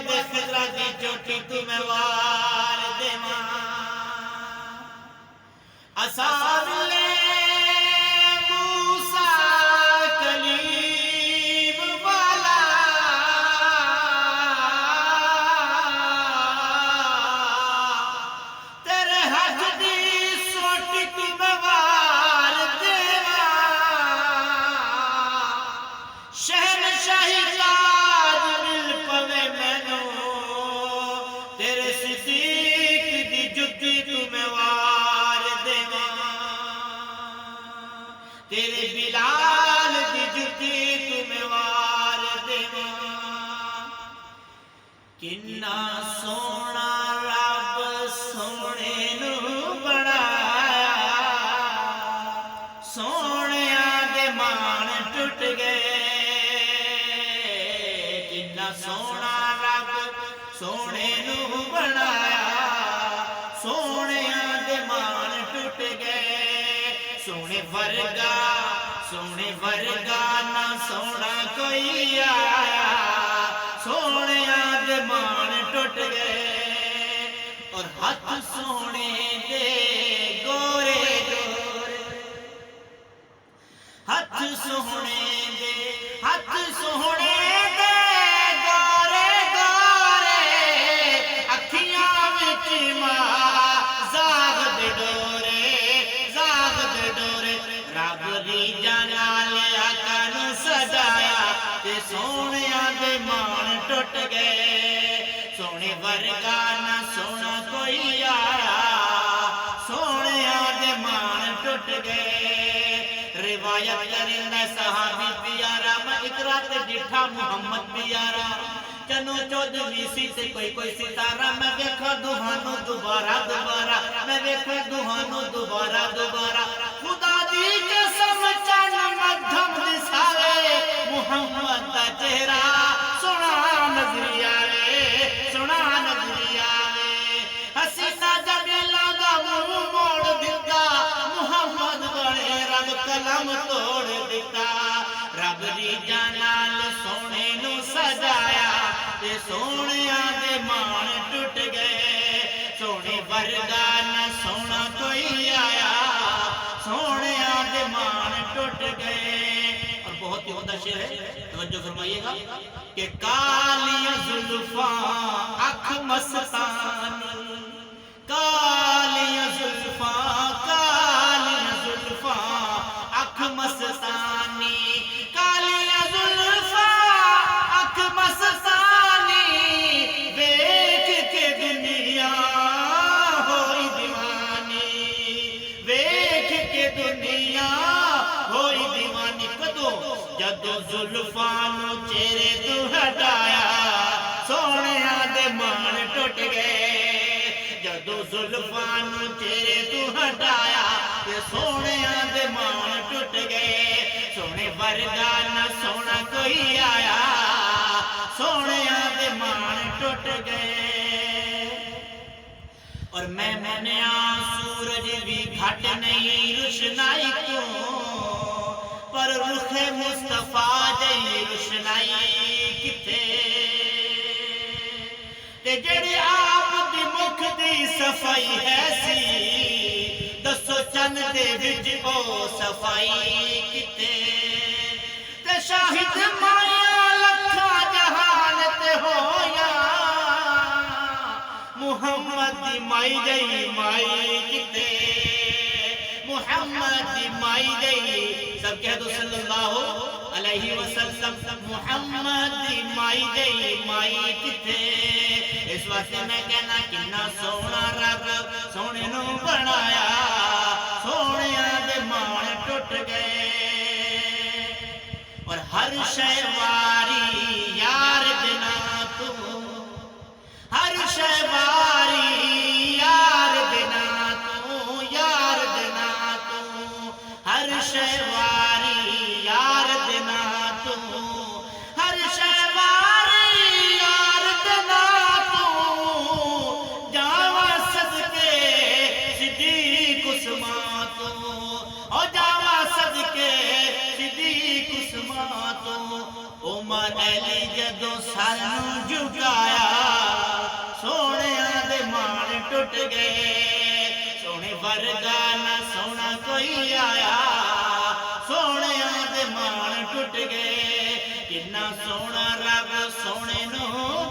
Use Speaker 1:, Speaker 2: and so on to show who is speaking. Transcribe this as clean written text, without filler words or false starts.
Speaker 1: दे खिजरा दी चोटी तू मैं वार देवा असाविले मूसा कलीम वाला तेरे हज दी सोटी तू मैं वार देवा शहनशाही ताज मिल पवे मैनू तेरे सिद्दीक दी जुत्ती तू मैं वार देवा तेरे बिलाल दी जुत्ती तू मैं वार देवा किन्ना सोना रब सोने नू बनाया सोनिया दे मान टुट गए किन्ना सोना रब सोने नू बनाया सोनिया दे मान टुट गए सोने वर्गा ना सोना कोई आया सोनिया दे मान टुट गए और हाथ सोने दे गोरे गोरे हाथ सोने दे गोरे गोरे अखियां विच जाग दे डोरे रब दी जाना लिया कन सजाया ते सोनिया दे मान टुट गए सोने वर्गा ना सोना कोई आया सोनिया दे मान टुट गए रिवायत करिंदा सहाबी प्यारा मैं इकरा ते डिठा मुहम्मद प्यारा चनो चौदहवीं सी ते कोई सितारा मैं देखा दुहानो दोबारा मैं देखा दुहानो दोबारा खुदा दी कसम चन मध्यम दिसावे मुहम्मद दा चेहरा सोना नजरिया वे हसीना जमीला दा मुंह मोड़ दिता मुहम्मद बने रब कलम तोड़ दिता रब दी जानाल सोने नू सजाया ते सोनिया दे मान टुट गए सोने वर्गा न सोना कोई आया सोनिया दे मान टुट गए और बहुत ही उम्दा शेर है तवज्जो फरमाइएगा कि कालियां जुल्फां अख मस्तानी कालियां जुल्फां अख मस्तानी कालियां जुल्फां अख मस्तानी वेख के दुनिया होई दीवानी वेख के दुनिया होई दीवानी कदों जदों जुल्फां नू चेहरे तू हटाया सोनिया दे मान टुट गए जदों जुल्फां नू चेहरे तू हटाया ते सोनिया दे मान टुट गए सोने वर्गा न सोना कोई आया सोनिया दे मान टुट गए और मैं मन्या सूरज भी घट नहीं रुशनाई क्यों पर रुखे मुस्तफा जई रुशनाई किथे ते जेड़ी आप दी मुख दी सफाई है सी दसो चन दे विच ओ सफाई किथे ते शाहिद माया लखा जहान ते होया मुहम्मद दी माई गई माई किथे मुहम्मद दी माई गई सब कह दो सल्लल्लाहु अलैहि वसल्लम मुहम्मद दी माई गई माई किथे इस वास्ते मैं कहना किन्ना सोना रब सोने नू बनाया सोनिया दे मान टुट गए और हर शय वारी यार बिना तू हर शय वारी यार बिना तू हर शय वारी यार बिना तू हर शय वारी यार बिना तू जावा सदके सिद्दीक उस्मान तू ओ जावा सदके सिद्दीक उस्मान तू उमर अली जदों सर झुकाया टुट गए। सोने वर्गा ना सोना कोई आया, सोहणिया दे मान टुट गए। किन्ना सोहना रब सोहणे नूं